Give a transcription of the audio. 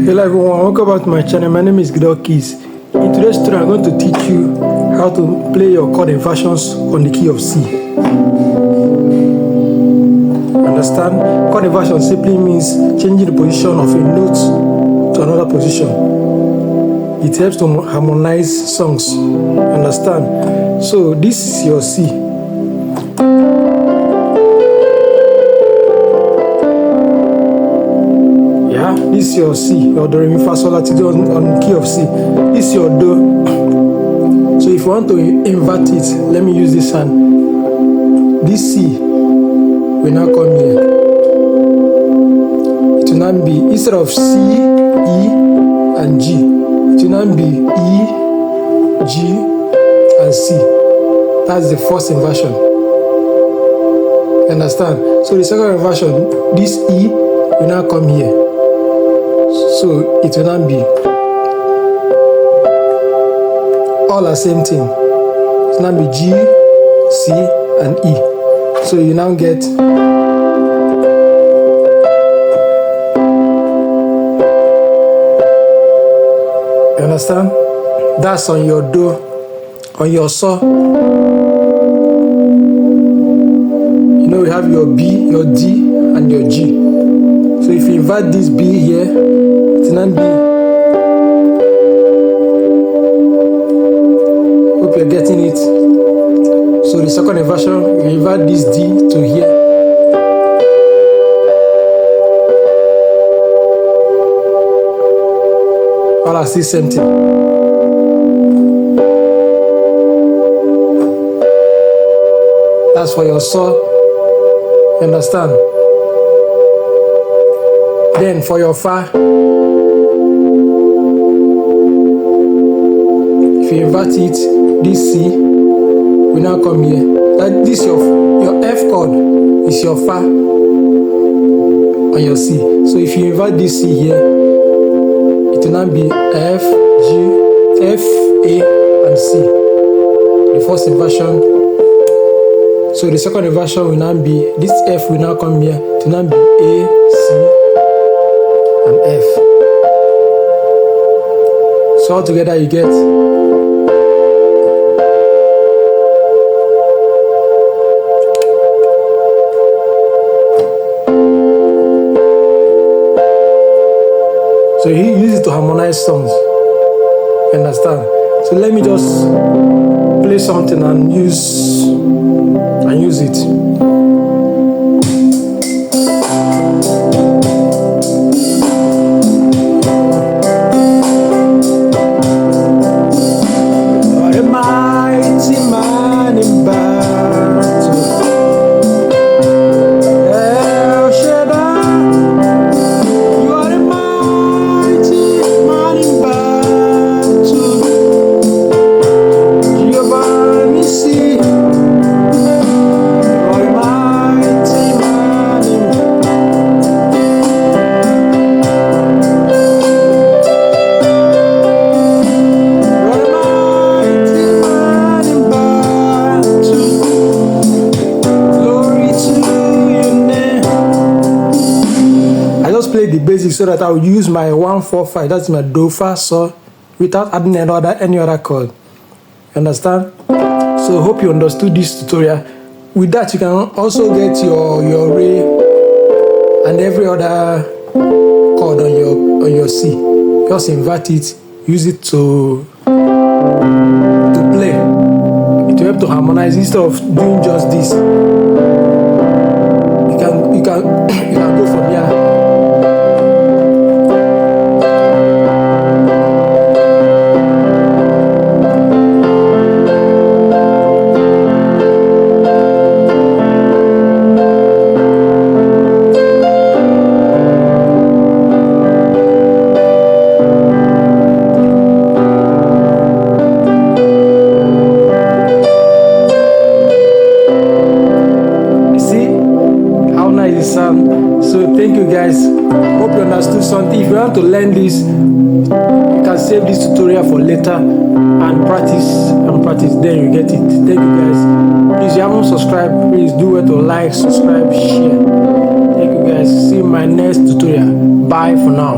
Hello everyone, welcome back to my channel. My name is Gidok Keys. In today's tutorial, I'm going to teach you how to play your chord inversions on the key of C. Understand? Chord inversion simply means changing the position of a note to another position. It helps to harmonize songs. Understand? So this is your C. This is your C, your do, re, mi, fa, sol, la, ti, do on key of C. This is your do. So if you want to invert it, let me use this hand. This C will now come here. It will now be, instead of C, E, and G, it will now be E, G, and C. That's the first inversion. You understand? So the second inversion, this E will now come here. So it will not be all the same thing. It will not be G, C, and E. So you now get you understand? That's on your do, on your saw. You know, you have your B, your D, and your G. So if you invert this B here, it will not be. Hope you're getting it. So the second inversion, you invert this D to here. All are still same thing. That's for your saw. You understand? Then for your fa, if you invert it, this C will now come here. That this your F chord is your fa on your C. So if you invert this C here, it will now be F, G, F, A, and C. The first inversion. So the second inversion will now be, this F will now come here. It will now be A, C, and F. So all together you get so he uses it to harmonize songs. You understand? So let me just play something and use it. Play the basics so that I will use my 1, 4, 5. That's my do, fa, so without adding any other chord. You understand? So hope you understood this tutorial. With that, you can also get your re and every other chord on your C. Just invert it, use it to play. It will help to harmonize instead of doing just this. You can go from here. So thank you guys. Hope you understood something. If you want to learn this, you can save this tutorial for later and practice. Then you get it. Thank you guys. Please, if you haven't subscribed, please do it to like, subscribe, share. Thank you guys. See you in my next tutorial. Bye for now.